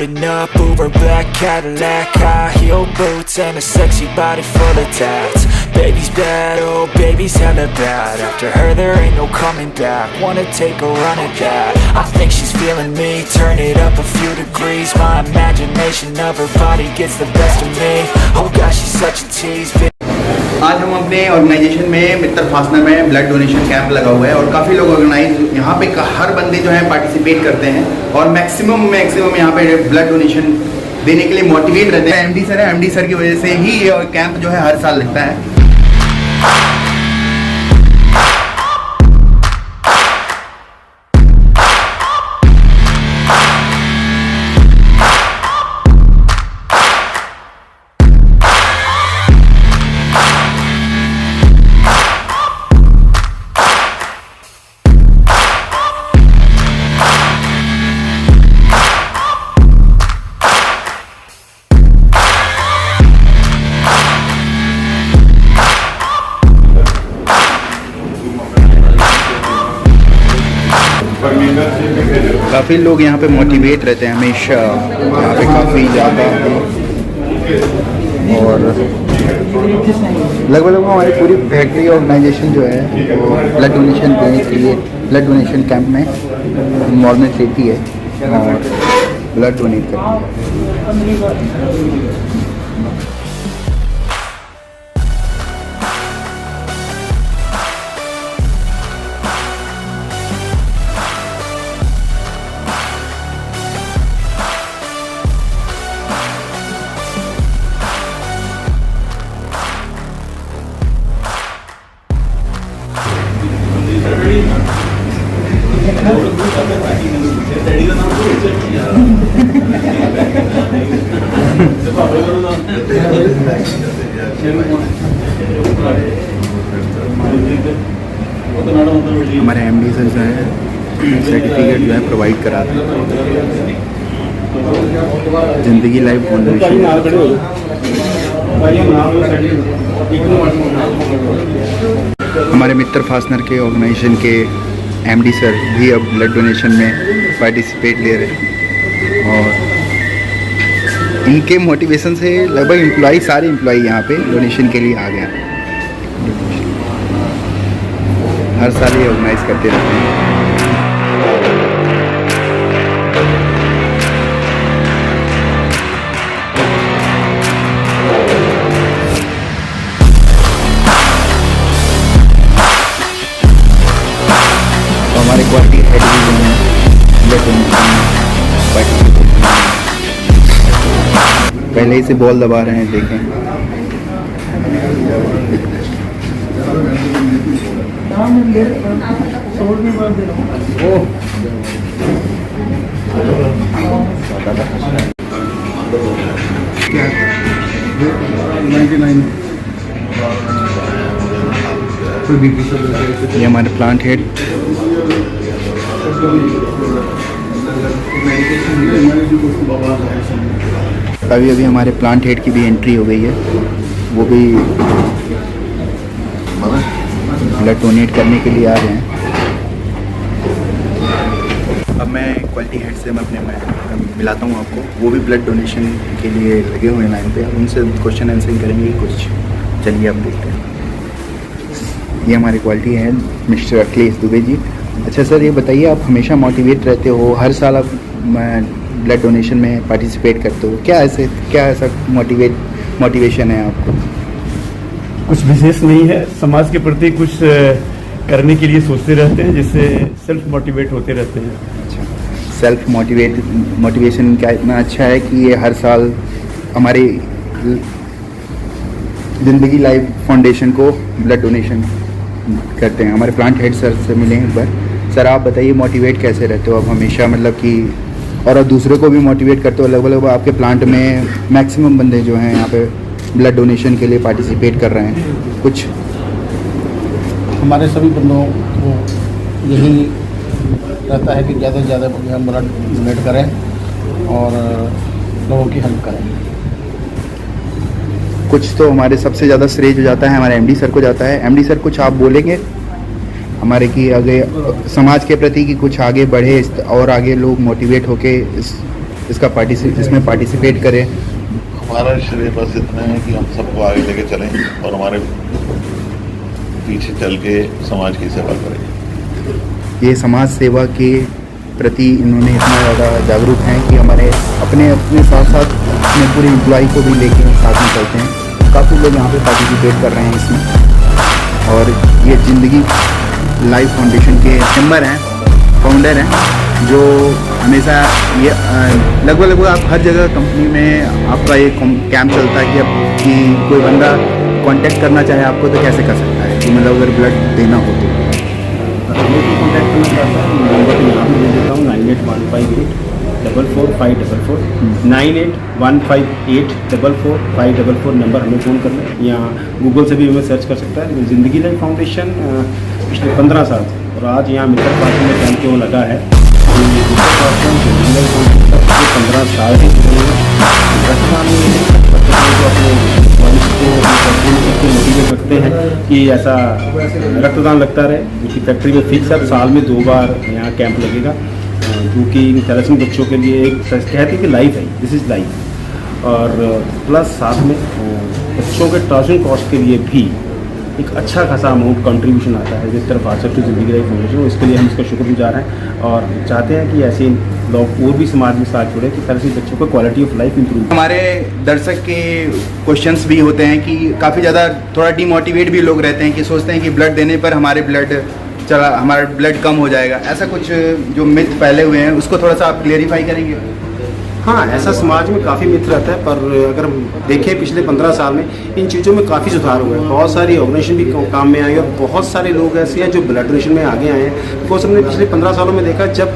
Loading up, Uber black Cadillac, high heel boots and a sexy body full of tats. Baby's bad, oh baby's hella bad. After her there ain't no coming back. Wanna take a run at that. I think she's feeling me. Turn it up a few degrees. My imagination of her body gets the best of me. Oh gosh, she's such a tease. आज हम अपने organisation में मित्र fastener में blood donation camp लगा हुआ है और काफ़ी लोग ऑर्गेनाइज यहाँ पे हर बंदे जो है पार्टिसिपेट करते हैं और मैक्सिमम यहाँ पे ब्लड डोनेशन देने के लिए मोटिवेट रहते हैं। एमडी सर है, एमडी सर की वजह से ही ये कैंप जो है हर साल लगता है। काफ़ी लोग यहाँ पे मोटिवेट रहते हैं हमेशा, यहाँ पे काफ़ी ज़्यादा और लगभग हमारी पूरी फैक्ट्री ऑर्गेनाइजेशन जो है वो ब्लड डोनेशन देने के लिए ब्लड डोनेशन कैंप में इन्वॉल्वमेंट लेती है और ब्लड डोनेट करती है। हमारे एमडी सर जो है सर्टिफिकेट जो है प्रोवाइड कराते हैं ज़िंदगी लाइफ फाउंडेशन। हमारे मित्र फास्टनर के ऑर्गेनाइजेशन के एमडी सर भी अब ब्लड डोनेशन में पार्टिसिपेट ले रहे हैं और इनके मोटिवेशन से लगभग सारे एम्प्लॉई यहाँ पे डोनेशन के लिए आ गए। हर साल ये ऑर्गेनाइज करते रहते हैं। तो हमारे क्वालिटी हेड भी जो हैं पहले ही से बॉल दबा रहे हैं, देखें। ये हमारे प्लांट हेड अभी हमारे प्लांट हेड की भी एंट्री हो गई है, वो भी ब्लड डोनेट करने के लिए आ रहे हैं। अब मैं क्वालिटी हेड से मैं मिलाता हूँ आपको, वो भी ब्लड डोनेशन के लिए लगे हुए हैं लाइन पे। अब उनसे क्वेश्चन आंसर करेंगे कुछ, चलिए आप देखते हैं। ये हमारे quality head mister Akhilesh Dubey ji. अच्छा सर, ये बताइए आप हमेशा मोटिवेट रहते हो, हर साल आप ब्लड डोनेशन में पार्टिसिपेट करते हो, क्या ऐसा मोटिवेशन है आपको? कुछ विशेष नहीं है, समाज के प्रति कुछ करने के लिए सोचते रहते हैं, जिससे सेल्फ मोटिवेट होते रहते हैं। अच्छा, सेल्फ मोटिवेशन क्या इतना अच्छा है कि ये हर साल हमारी ज़िंदगी लाइफ फाउंडेशन को ब्लड डोनेशन करते हैं। हमारे प्लांट हेड सर से मिले एक बार। सर आप बताइए मोटिवेट कैसे रहते हो आप हमेशा, मतलब कि और आप दूसरे को भी मोटिवेट करते हो? लगभग आपके प्लांट में मैक्सिमम बंदे जो हैं यहाँ पे ब्लड डोनेशन के लिए पार्टिसिपेट कर रहे हैं। कुछ हमारे सभी बंदों को यही रहता है कि ज़्यादा से ज़्यादा हम ब्लड डोनेट करें और लोगों की हेल्प करें। कुछ तो हमारे सबसे ज़्यादा श्रेय जो जाता है हमारे एमडी सर को जाता है। एमडी सर कुछ आप बोलेंगे हमारे कि आगे समाज के प्रति कि कुछ आगे बढ़े और आगे लोग मोटिवेट होके इस इसमें पार्टिसिपेट करें। हमारा श्रेय बस इतना है कि हम सबको आगे लेके चलें और हमारे पीछे चल के समाज की सेवा करें। ये समाज सेवा के प्रति इन्होंने इतना ज़्यादा जागरूक हैं कि हमारे अपने साथ साथ अपने पूरे एम्प्लॉय को भी लेके साथ में चलते हैं। काफ़ी लोग यहाँ पे पार्टिसिपेट कर रहे हैं इसमें। और ये ज़िंदगी लाइफ फाउंडेशन के मेंबर हैं, फाउंडर हैं, जो हमेशा ये लगभग आप हर जगह कंपनी में आपका ये कैंप चलता है कि कोई बंदा कांटेक्ट करना चाहे आपको तो कैसे कर सकता है, कि मतलब अगर ब्लड देना हो तो। हमें को कॉन्टैक्ट करना चाहता हूँ, नंबर यहाँ पर दे देता हूँ 9815844544 9815844544 नंबर हमें फ़ोन करना है, या गूगल से भी हमें सर्च कर सकता है। ज़िंदगी लाइफ फाउंडेशन पिछले 15 साल और आज यहाँ मित्र पार्टी में कैंप क्यों लगा है। ज़िंदगी लाइफ फाउंडेशन 15 साल से मोटिवेट रखते हैं कि ऐसा रक्तदान लगता रहे। उनकी फैक्ट्री में फिक्स है, साल में 2 बार यहाँ कैंप लगेगा, क्योंकि थैलेसीमिया बच्चों के लिए एक कहते हैं कि लाइफ है, दिस इज़ लाइफ। और प्लस साथ में बच्चों के ट्रांसपोर्ट कॉस्ट के लिए भी एक अच्छा खासा अमाउंट कंट्रीब्यूशन आता है जिस तरफ आसक्ट ज़िंदगी लाइफ फाउंडेशन। इसके लिए हम इसका शुक्रगुजार हैं और चाहते हैं कि ऐसे लोग और भी समाज में साथ जुड़े कि थैलेसीमिया बच्चों को क्वालिटी ऑफ लाइफ इंप्रूव। हमारे दर्शक के क्वेश्चंस भी होते हैं कि काफ़ी ज़्यादा थोड़ा डिमोटिवेट भी लोग रहते हैं कि सोचते हैं कि ब्लड देने पर हमारा ब्लड कम हो जाएगा। ऐसा कुछ जो मिथ फैले हुए हैं उसको थोड़ा सा आप क्लेरिफाई करेंगे? हाँ, ऐसा समाज में काफ़ी मिथ रहता है, पर अगर हम देखें पिछले 15 साल में इन चीज़ों में काफ़ी सुधार हुआ है। बहुत सारी ऑर्गेनाइजेशन भी काम में आई और बहुत सारे लोग ऐसे हैं जो ब्लड डोनेशन में आगे आए हैं। बिकॉज हमने पिछले 15 सालों में देखा जब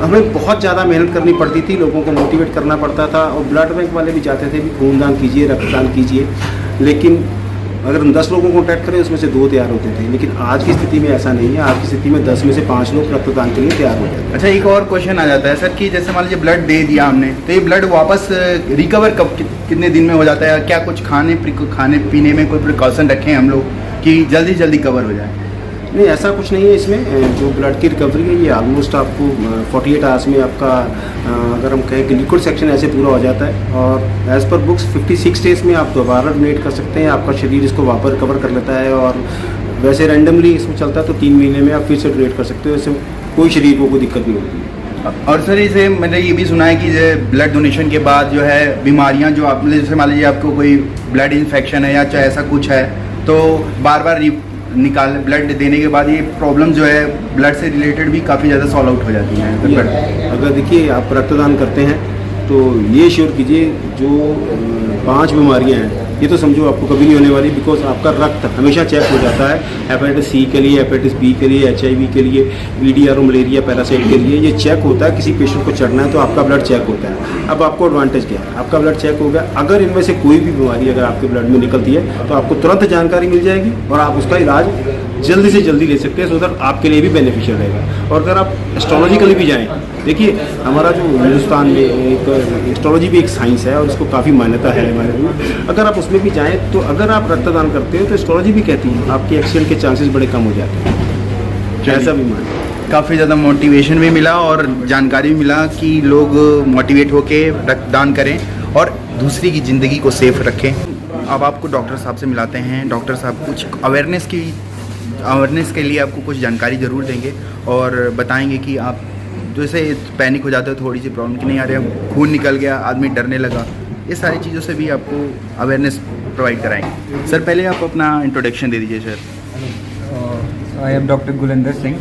हमें बहुत ज़्यादा मेहनत करनी पड़ती थी, लोगों को मोटिवेट करना पड़ता था और ब्लड बैंक वाले भी चाहते थे कि खूनदान कीजिए, रक्तदान कीजिए, लेकिन अगर हम 10 लोगों को कॉन्टैक्ट करें उसमें से 2 तैयार होते थे। लेकिन आज की स्थिति में ऐसा नहीं है, आज की स्थिति में 10 में से 5 लोग रक्तदान के लिए तैयार हो जाते हैं। अच्छा, एक और क्वेश्चन आ जाता है सर कि जैसे मान लीजिए ब्लड दे दिया हमने, तो ये ब्लड वापस रिकवर कब कितने दिन में हो जाता है? क्या कुछ खाने पीने में कोई प्रिकॉशन रखें हम लोग कि जल्दी कवर हो जाए? नहीं, ऐसा कुछ नहीं है इसमें। जो ब्लड की रिकवरी है ये ऑलमोस्ट आपको 48 आवर्स में आपका अगर हम कहें कि लिक्विड सेक्शन ऐसे पूरा हो जाता है और एज़ पर बुक्स 56 डेज में आप दोबारा डोनेट कर सकते हैं। आपका शरीर इसको वापस रिकवर कर लेता है और वैसे रैंडमली इसमें चलता है तो 3 महीने में आप फिर से डोनेट कर सकते हो। इससे कोई शरीर को कोई दिक्कत नहीं होती। और सर इसे मैंने ये भी सुना है कि ब्लड डोनेशन के बाद जो है बीमारियां जो आप जैसे मान लीजिए आपको कोई ब्लड इन्फेक्शन है या चाहे ऐसा कुछ है तो बार ब्लड देने के बाद ये प्रॉब्लम जो है ब्लड से रिलेटेड भी काफ़ी ज़्यादा सॉल्व आउट हो जाती हैं। अगर देखिए आप रक्तदान करते हैं तो ये श्योर कीजिए जो 5 बीमारियां हैं ये तो समझो आपको कभी नहीं होने वाली, बिकॉज आपका रक्त हमेशा चेक हो जाता है। हेपेटाइटिस सी के लिए, हेपेटाइटिस बी के लिए, HIV के लिए, VDR और मलेरिया पैरासाइट के लिए ये चेक होता है। किसी पेशेंट को चढ़ना है तो आपका ब्लड चेक होता है। अब आपको एडवांटेज क्या है, आपका ब्लड चेक हो गया, अगर इनमें से कोई भी बीमारी अगर आपके ब्लड में निकलती है तो आपको तुरंत जानकारी मिल जाएगी और आप उसका इलाज जल्दी से जल्दी ले सकते हैं, सो दैट आपके लिए भी बेनिफिशियल रहेगा। और अगर आप एस्ट्रोलॉजिकली भी जाएँ, देखिए हमारा जो हिंदुस्तान में एक एस्ट्रोलॉजी भी एक साइंस है और इसको काफ़ी मान्यता है हमारे में। अगर आप उसमें भी जाएँ तो अगर आप रक्तदान करते हो तो एस्ट्रोलॉजी भी कहती है आपके एक्सीडेंट के चांसेस बड़े कम हो जाते हैं। ऐसा भी माने। काफ़ी ज़्यादा मोटिवेशन भी मिला और जानकारी भी मिला कि लोग मोटिवेट होके रक्तदान करें और दूसरी की ज़िंदगी को सेफ रखें। अब आपको डॉक्टर साहब से मिलाते हैं। डॉक्टर साहब कुछ अवेयरनेस के लिए आपको कुछ जानकारी ज़रूर देंगे और बताएंगे कि आप जैसे पैनिक हो जाते हो, थोड़ी सी प्रॉब्लम कि नहीं आ रही, खून निकल गया, आदमी डरने लगा, ये सारी चीज़ों से भी आपको अवेयरनेस प्रोवाइड कराएंगे। सर पहले आप अपना इंट्रोडक्शन दे दीजिए। Sir I am doctor Gulender Singh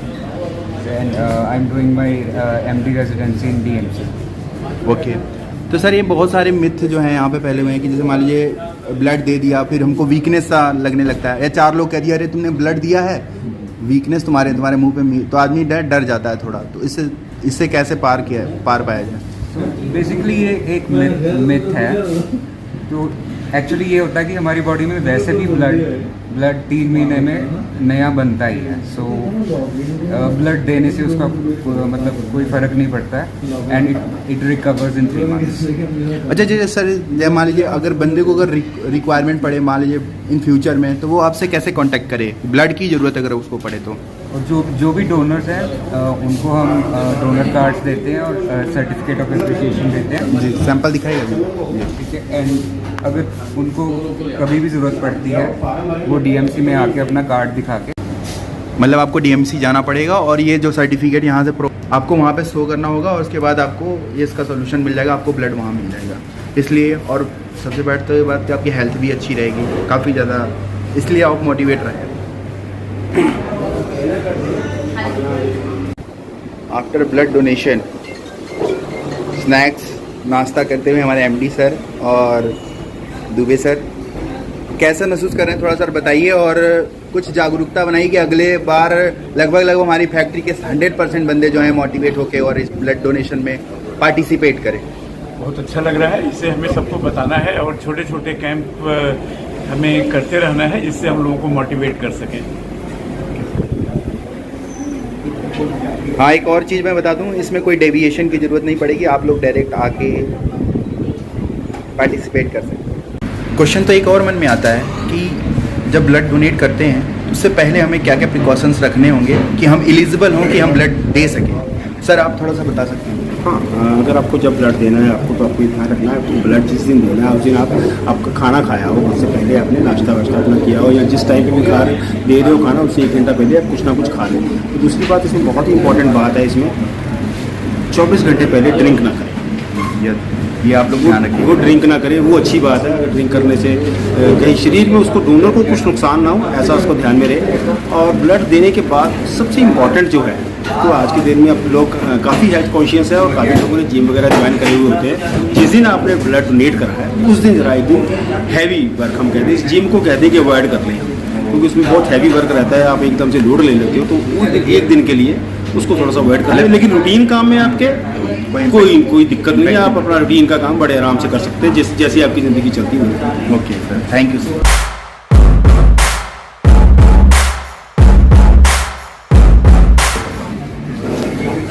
and I am doing my MD residency in DMC। Okay, तो सर ये बहुत सारे मिथ जो हैं यहाँ पे फैले हुए हैं कि जैसे मान लीजिए ब्लड दे दिया फिर हमको वीकनेस सा लगने लगता है, या 4 लोग कह दिया अरे तुमने ब्लड दिया है, वीकनेस तुम्हारे मुंह पे, तो आदमी डर जाता है थोड़ा। तो इससे कैसे पार पाया जाए? बेसिकली ये एक मिथ है। तो एक्चुअली ये होता है कि हमारी बॉडी में वैसे भी ब्लड 3 महीने में नया बनता ही है। सो ब्लड देने से उसका मतलब कोई फ़र्क नहीं पड़ता है and it recovers in 3 months. अच्छा जैसे सर मान लीजिए अगर बंदे को अगर रिक्वायरमेंट पड़े मान लीजिए इन फ्यूचर में, तो वो आपसे कैसे कांटेक्ट करे? ब्लड की ज़रूरत अगर उसको पड़े तो और जो भी डोनर्स हैं उनको हम डोनर कार्ड्स देते हैं और सर्टिफिकेट ऑफ एप्रिसिएशन देते हैं। जी सैंपल दिखाइएगा जी। ठीक है। एंड अगर उनको कभी भी ज़रूरत पड़ती है वो डीएमसी में आके अपना कार्ड दिखा के, मतलब आपको डीएमसी जाना पड़ेगा और ये जो सर्टिफिकेट यहाँ से आपको वहाँ पे शो करना होगा और उसके बाद आपको ये इसका सोल्यूशन मिल जाएगा, आपको ब्लड वहाँ मिल जाएगा। इसलिए और सबसे बड़ी तो ये बात कि आपकी हेल्थ भी अच्छी रहेगी काफ़ी ज़्यादा, इसलिए आप मोटिवेट रहें। आफ्टर ब्लड डोनेशन स्नैक्स नाश्ता करते हुए हमारे एमडी सर और दुबे सर कैसा महसूस कर रहे हैं, थोड़ा सर बताइए। और कुछ जागरूकता बनाइए कि अगले बार लगभग हमारी फैक्ट्री के 100% बंदे जो हैं मोटिवेट होके और इस ब्लड डोनेशन में पार्टिसिपेट करें। बहुत अच्छा लग रहा है, इसे हमें सबको बताना है और छोटे छोटे कैंप हमें करते रहना है जिससे हम लोगों को मोटिवेट कर सकें। हाँ, एक और चीज़ मैं बता दूं, इसमें कोई डेविएशन की ज़रूरत नहीं पड़ेगी, आप लोग डायरेक्ट आके पार्टिसिपेट कर सकते हैं। क्वेश्चन तो एक और मन में आता है कि जब ब्लड डोनेट करते हैं उससे पहले हमें क्या क्या प्रिकॉशंस रखने होंगे कि हम एलिजिबल हों कि हम ब्लड दे सकें। सर आप थोड़ा सा बता सकते हैं। हाँ, अगर आपको जब ब्लड देना है आपको तो आपको इतना रखना है कि ब्लड जिस दिन देना है उस दिन आपका खाना खाया हो, उससे पहले आपने नाश्ता वाश्ता अपना किया हो, या जिस टाइम पे भी दे रहे हो खाना उससे 1 घंटा पहले आप कुछ ना कुछ खा लें। तो दूसरी बात इसमें बहुत ही इंपॉर्टेंट बात है, इसमें 24 घंटे पहले ड्रिंक ना करें। ये आप लोग ध्यान रखिए, वो ड्रिंक ना करें, वो अच्छी बात है। अगर ड्रिंक करने से कहीं शरीर में उसको डोनर को कुछ नुकसान ना हो, ऐसा उसको ध्यान में रहे। और ब्लड देने के बाद सबसे इम्पॉर्टेंट जो है, तो आज के दिन में अब लोग काफ़ी हेल्थ कॉन्शियस है और काफ़ी लोगों ने जिम वगैरह ज्वाइन करे हुए होते हैं। जिस दिन आपने ब्लड डोनेट करा है उस दिन जरा एक दिन हैवी वर्क, हम कहते हैं इस जिम को कहते हैं कि अवॉइड कर लें, क्योंकि उसमें बहुत हैवी वर्क रहता है, आप एकदम से लोड ले लेते हो, तो उस दिन एक दिन के लिए उसको थोड़ा सा अवॉइड कर लें। लेकिन रूटीन काम में आपके कोई दिक्कत नहीं है, आप अपना रूटीन का काम बड़े आराम से कर सकते हैं जैसी आपकी ज़िंदगी चलती है। Okay sir, thank you sir.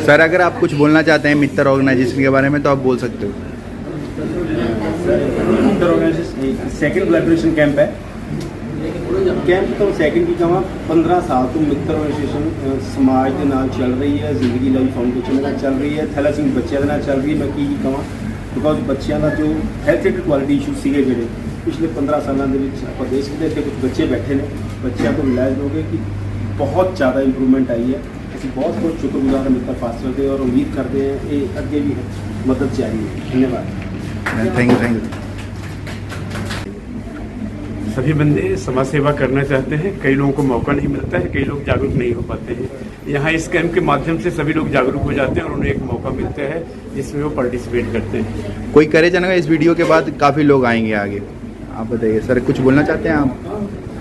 Sir अगर आप कुछ बोलना चाहते हैं मित्र ऑर्गेनाइजेशन के बारे में तो आप बोल सकते हो। Mitra organisation second blood donation camp है। कैंप तो सेकंड की कमा 15 साल तो मित्र ऑर्गेनाइजेशन समाज के नाल चल रही है, जिंदगी लाइफ फाउंडेशन के चल रही है, थैलासीमिक बच्चों के नाल चल रही है। मैं की कमा बिकॉज बच्चों का जो हेल्थ रिलेटेड क्वालिटी इशू सीगे ਜਿਹੜੇ पिछले 15 सालों के आप देश के इतने कुछ बच्चे बैठे ने, बच्चों को रिलाइज हो गए कि बहुत ज़्यादा इंप्रूवमेंट आई है। ਅਸੀਂ बहुत बहुत शुक्रगुजार हैं मित्र फास्टर के और उम्मीद करते हैं ये अगे भी मदद चाहिए। धन्यवाद। Thank you. सभी बंदे समाज सेवा करना चाहते हैं, कई लोगों को मौका नहीं मिलता है, कई लोग जागरूक नहीं हो पाते हैं। यहाँ इस कैंप के माध्यम से सभी लोग जागरूक हो जाते हैं और उन्हें एक मौका मिलता है जिसमें वो पार्टिसिपेट करते हैं। कोई करे जाना, इस वीडियो के बाद काफ़ी लोग आएंगे आगे। आप बताइए सर, कुछ बोलना चाहते हैं आप?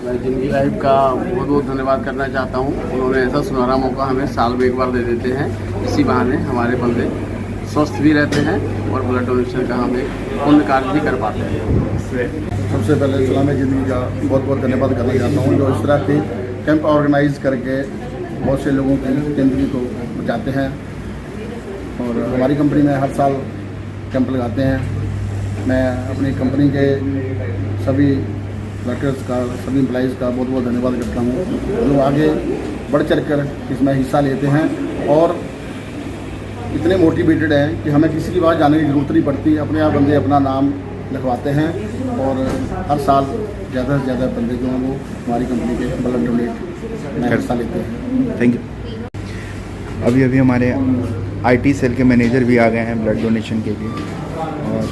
मैं जिंदगी लाइफ का बहुत बहुत धन्यवाद करना चाहता हूँ। उन्होंने ऐसा सुनहरा मौका हमें साल में एक बार दे देते हैं, इसी बहाने हमारे बंदे स्वस्थ भी रहते हैं और ब्लड डोनेशन का हम एक पुण्य कार्य भी कर पाते हैं। सबसे पहले सलाम ज़िंदगी का बहुत बहुत धन्यवाद करना चाहता हूँ जो इस तरह के कैंप ऑर्गेनाइज करके बहुत से लोगों की ज़िंदगी को बचाते हैं। और हमारी कंपनी में हर साल कैंप लगाते हैं। मैं अपनी कंपनी के सभी वर्कर्स का, सभी एम्प्लॉइज़ का बहुत बहुत धन्यवाद करता हूँ। लोग आगे बढ़ चढ़ कर इसमें हिस्सा लेते हैं और इतने मोटिवेटेड हैं कि हमें किसी की बात जाने की ज़रूरत नहीं पड़ती, अपने आप बंदे अपना नाम लिखवाते हैं और हर साल ज़्यादा से ज़्यादा बंदे जो हैं वो हमारी कंपनी के ब्लड डोनेट में हिस्सा लेते हैं। Thank you. अभी हमारे IT सेल के मैनेजर भी आ गए हैं ब्लड डोनेशन के लिए। और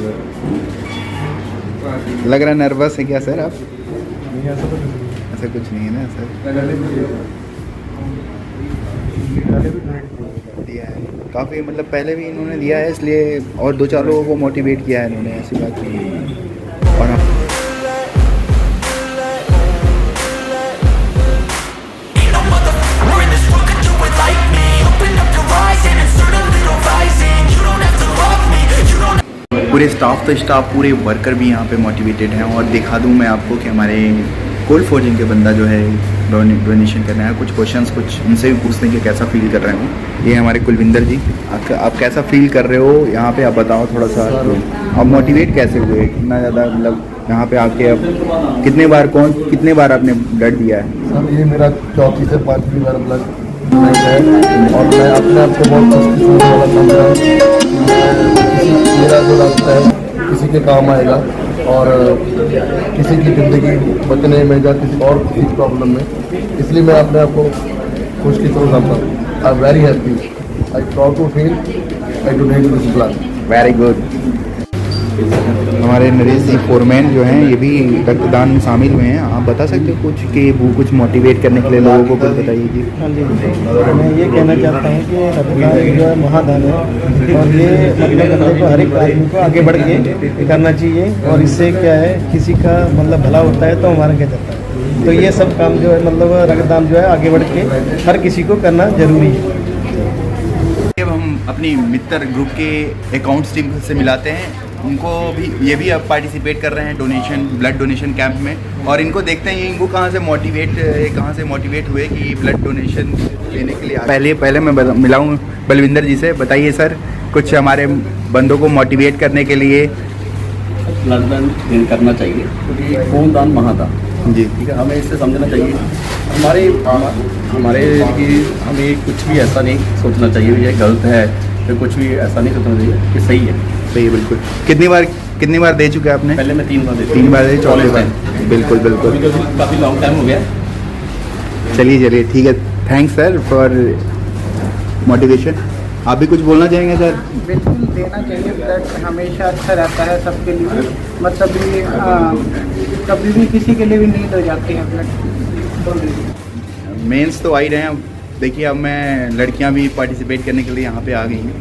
लग रहा है नर्वस है क्या सर आप? ऐसा कुछ नहीं है ना सर? दिया है काफ़ी, मतलब पहले भी इन्होंने दिया है, इसलिए और 2-4 लोगों को मोटिवेट किया है इन्होंने, ऐसी बात नहीं है। और पूरे स्टाफ पूरे वर्कर भी यहाँ पे मोटिवेटेड हैं। और दिखा दूँ मैं आपको कि हमारे कोल्ड फोर्जिंग के बंदा जो है डोनेशन कर रहे हैं। कुछ क्वेश्चंस कुछ उनसे भी पूछते हैं कि कैसा फील कर रहे हो। ये हमारे कुलविंदर जी, आप कैसा फील कर रहे हो यहाँ पे, आप बताओ थोड़ा सा। आप मोटिवेट कैसे हुए इतना ज़्यादा, मतलब यहाँ पे आके अब कितने बार आपने ब्लड दिया है? सर ये मेरा 4थी से 5वीं बार ब्लड है और मैं अपने आप को बहुत खुशकिस्मत वाला समझ रहा हूँ। मेरा जो रास्ता है किसी के काम आएगा और किसी की ज़िंदगी बचने में या किसी और किसी प्रॉब्लम में, इसलिए मैं अपने आप को खुशकिस्मत समझता हूँ। I am very happy, I proud to feel I donate this blood. Very good. हमारे नरेश जी फोरमैन जो हैं ये भी रक्तदान में शामिल हुए हैं। आप बता सकते हो कुछ कि वो कुछ मोटिवेट करने के लिए लोगों को कुछ बताइए जी। हाँ जी, मैं ये कहना चाहता हूँ कि रक्तदान जो है महादान है और ये मतलब बंदे को हर एक आदमी को आगे बढ़ के करना चाहिए और इससे क्या है किसी का मतलब भला होता है तो हमारा क्या जाता है। तो ये सब काम जो है मतलब रक्तदान जो है आगे बढ़ के हर किसी को करना जरूरी है। अब हम अपनी मित्र ग्रुप के अकाउंट्स टीम से मिलाते हैं, उनको भी ये भी अब पार्टिसिपेट कर रहे हैं डोनेशन ब्लड डोनेशन कैंप में, और इनको देखते हैं इनको कहाँ से मोटिवेट हुए कि ब्लड डोनेशन लेने के लिए। पहले मैं मिलाऊँ बलविंदर जी से। बताइए सर, कुछ हमारे बंदों को मोटिवेट करने के लिए। ब्लड दान करना चाहिए क्योंकि खून दान महादान जी, ठीक है, हमें इससे समझना चाहिए हमारे कि हमें कुछ भी ऐसा नहीं सोचना चाहिए ये गलत है, फिर कुछ भी ऐसा नहीं सोचना चाहिए कि सही है। सही है, बिल्कुल। कितनी बार दे चुके हैं आपने? पहले मैं 3 बार दे 3 बार दे, 4 बार। बिल्कुल काफ़ी लॉन्ग टाइम हो गया। चलिए ठीक है। Thanks sir for motivation. आप भी कुछ बोलना चाहेंगे सर? बिल्कुल देना चाहिए, ब्लड हमेशा अच्छा रहता है सबके लिए, मतलब कभी भी किसी के लिए भी नीड हो जाती है ब्लड। मेंस तो आ ही रहे हैं। देखिए अब मैं लड़कियां भी पार्टिसिपेट करने के लिए यहाँ पे आ गई हैं,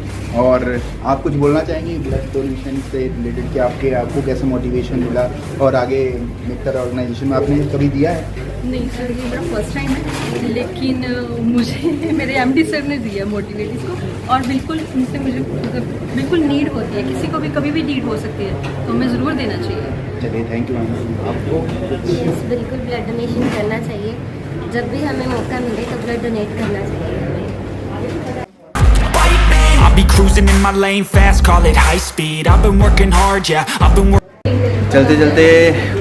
और आप कुछ बोलना चाहेंगी ब्लड डोनेशन से रिलेटेड कि आपको कैसे मोटिवेशन मिला और आगे मित्र ऑर्गेनाइजेशन में आपने कभी दिया है? नहीं सर, ये मेरा फर्स्ट टाइम है, लेकिन मुझे मेरे एमडी सर ने दिया मोटिवेट इसको, और बिल्कुल इनसे मुझे मतलब बिल्कुल नीड होती है, किसी को भी कभी भी नीड हो सकती है, तो हमें ज़रूर देना चाहिए। चलिए थैंक यू मैम। आपको? बिल्कुल ब्लड डोनेशन करना चाहिए, जब भी हमें मौका मिले तो ब्लड डोनेट करना चाहिए। I'll be cruising in my lane fast, call it high speed. I've been working hard, yeah, I've been चलते चलते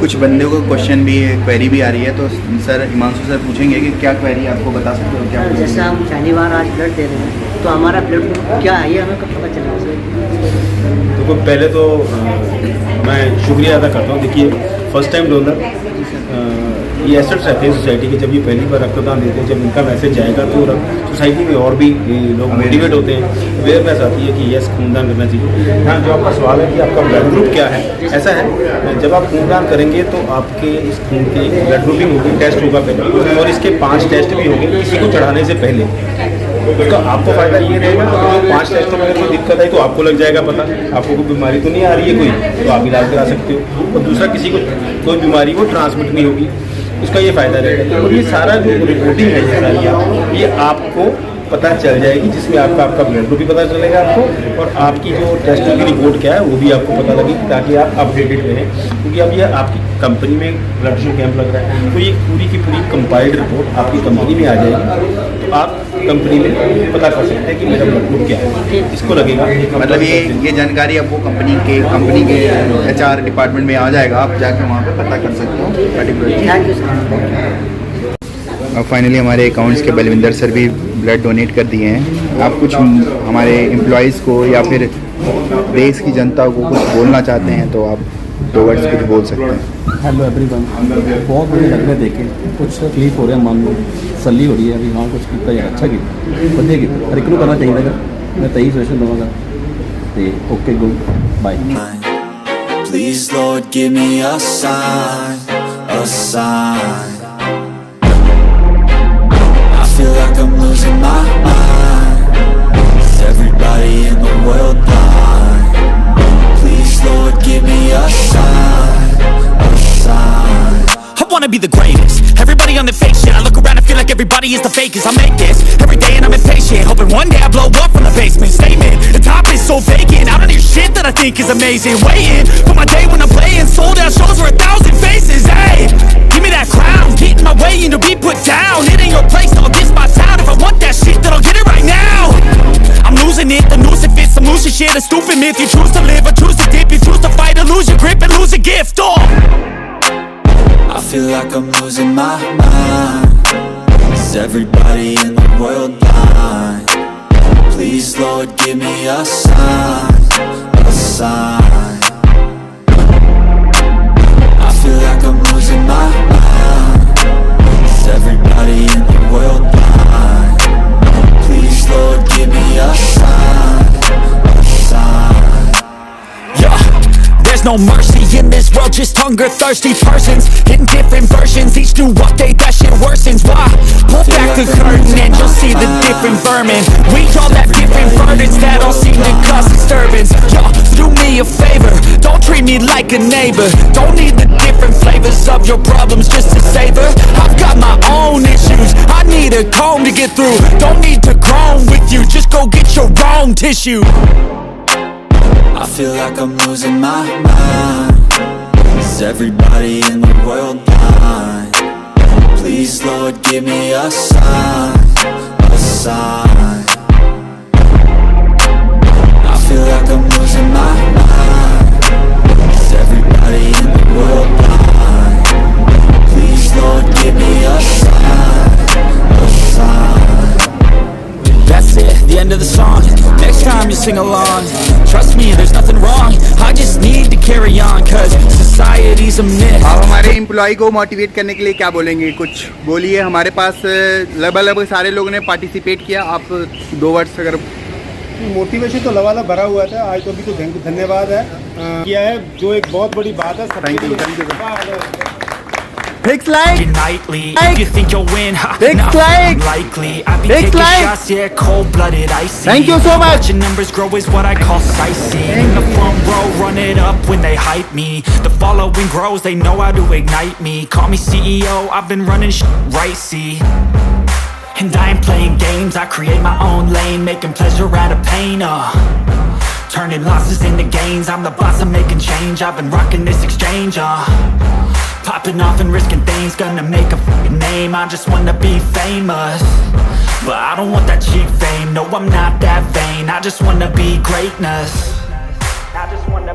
कुछ बंदों को क्वेश्चन भी क्वेरी भी आ रही है, तो सर हिमांशु सर पूछेंगे कि क्या क्वेरी आपको बता सकते हो क्या? जैसे हम पहली बार आज ब्लड दे रहे हैं तो हमारा ब्लड क्या है ये हमें कब पता चलेगा सर? तो पहले तो मैं शुक्रिया अदा करता हूँ। देखिए फर्स्ट टाइम डोनर ये एसेट्स रहते हैं सोसाइटी के, जब ये पहली बार रक्तदान देते हैं, जब इनका मैसेज जाएगा तो सोसाइटी में और भी लोग मोटिवेट होते हैं, अवेयरनेस आती है कि यस खूनदान करना चाहिए। हाँ, जो आपका सवाल है कि आपका ब्लड ग्रुप क्या है, ऐसा है जब आप खूनदान करेंगे तो आपके इस खून की ब्लड ग्रुपिंग होगी, टेस्ट होगा पहले, और इसके 5 टेस्ट भी होंगे किसी को चढ़ाने से पहले। तो आपको फ़ायदा ये रहेगा कि 5 टेस्टों में अगर कोई दिक्कत आई तो आपको लग जाएगा पता, आपको कोई बीमारी तो नहीं आ रही है कोई, तो आप इलाज करा सकते हो, और दूसरा किसी को कोई बीमारी वो ट्रांसमिट नहीं होगी, उसका ये फ़ायदा रहेगा। और ये सारा जो रिपोर्टिंग है ये आपको पता चल जाएगी, जिसमें आपका ब्लड ग्रुप भी पता चलेगा आपको, और आपकी जो टेस्टों की रिपोर्ट क्या है वो भी आपको पता लगेगी, ताकि आप अपडेटेड रहें। क्योंकि अब ये आपकी कंपनी में ब्लड डोनेशन कैंप लग रहा है, तो ये पूरी की पूरी कंपाइल्ड रिपोर्ट आपकी कंपनी में आ जाएगी, तो आप कंपनी में पता कर सकते हैं कि मेरा ब्लड ग्रुप क्या है, इसको लगेगा। मतलब ये जानकारी आपको कंपनी के HR डिपार्टमेंट में आ जाएगा, आप जाके वहाँ पे पता कर सकते हो पर्टिकुलरली। Thank you sir. अब फाइनली हमारे अकाउंट्स के बलविंदर सर भी ब्लड डोनेट कर दिए हैं। आप कुछ हमारे एम्प्लॉयज़ को या फिर देश की जनता को कुछ बोलना चाहते हैं तो आप 2 वर्ड्स कुछ बोल सकते हैं। हेलो एवरीवन, बहुत बढ़िया लग रहा है देखे, कुछ तकलीफ हो रहा है, मान लो तसल्ली हो रही है, अभी हाँ कुछ किया है, अच्छा किया, बढ़िया किया, हर एक को करना चाहिए था। मैं तही सजेशन दूँगा। तो okay, good bye. Please Lord give me a sign, a sign. I feel like I'm losing my mind. Is everybody in the world blind? Please Lord give me a sign, a sign. I wanna be the greatest. Everybody on the fake shit. I look around and feel like everybody is the fakest. I make this every day and I'm impatient, hoping one day I blow up from the basement. Statement, the top is so vacant. I don't hear shit that I think is amazing. Waiting for my day when I'm playing sold out shows for 1,000 faces. Hey, give me that crown, get in my way and to be put down. It ain't your place, no, this my town. If I want that shit, then I'll get it right now. I'm losing it, the noose it fits, I'm losing shit. A stupid myth, you choose to live or choose to dip. You choose to fight or lose your grip and lose a gift. Oh, I feel like I'm losing my mind. Is Is everybody in the world blind? Please, Lord, give me a sign, a sign. I feel like I'm losing my mind. Is everybody in the world blind? Please, Lord, give me a sign, a sign. Yeah. There's no mercy in this world, just hunger-thirsty persons in different versions, each new update that shit worsens. Why? Pull back the curtain and you'll see the different vermin. We all have different burdens that all seem to cause disturbance. Yo, do me a favor, don't treat me like a neighbor. Don't need the different flavors of your problems just to savor. I've got my own issues, I need a comb to get through. Don't need to groan with you, just go get your own tissue. I feel like I'm losing my mind. Is everybody in the world blind? Please, Lord, give me a sign, a sign. I feel like I'm losing my mind. Is everybody in the world blind? Please, Lord, give me a sign, a sign. That's it, the end of the song. Next time you sing along, trust me, there's nothing wrong. I just need to carry on, cause society's a myth. आप हमारे employ को motivate करने के लिए क्या बोलेंगे? कुछ बोलिए। हमारे पास लगभग सारे लोगों ने पार्टिसिपेट किया। आप 2 वर्ड्स अगर मोटिवेशन तो लवाला भरा हुआ था आज, तो अभी तो धन्यवाद है किया है, जो एक बहुत बड़ी बात है। Thank you. Fix like nightly. If you think you'll win, Fix nah, like unlikely. I be Fix taking like shots, yeah, cold-blooded, icy. Thank you so much. Watching numbers grow is what I call sightseeing. In the front row, run it up when they hype me. The following grows, they know how to ignite me. Call me CEO, I've been running right, see. And I ain't playing games, I create my own lane, making pleasure out of pain, turning losses into gains. I'm the boss, I'm making change. I've been rocking this exchange, popping off and risking things, gonna make a f***ing name. I just wanna be famous, but I don't want that cheap fame. No, I'm not that vain, I just wanna be greatness. I just wanna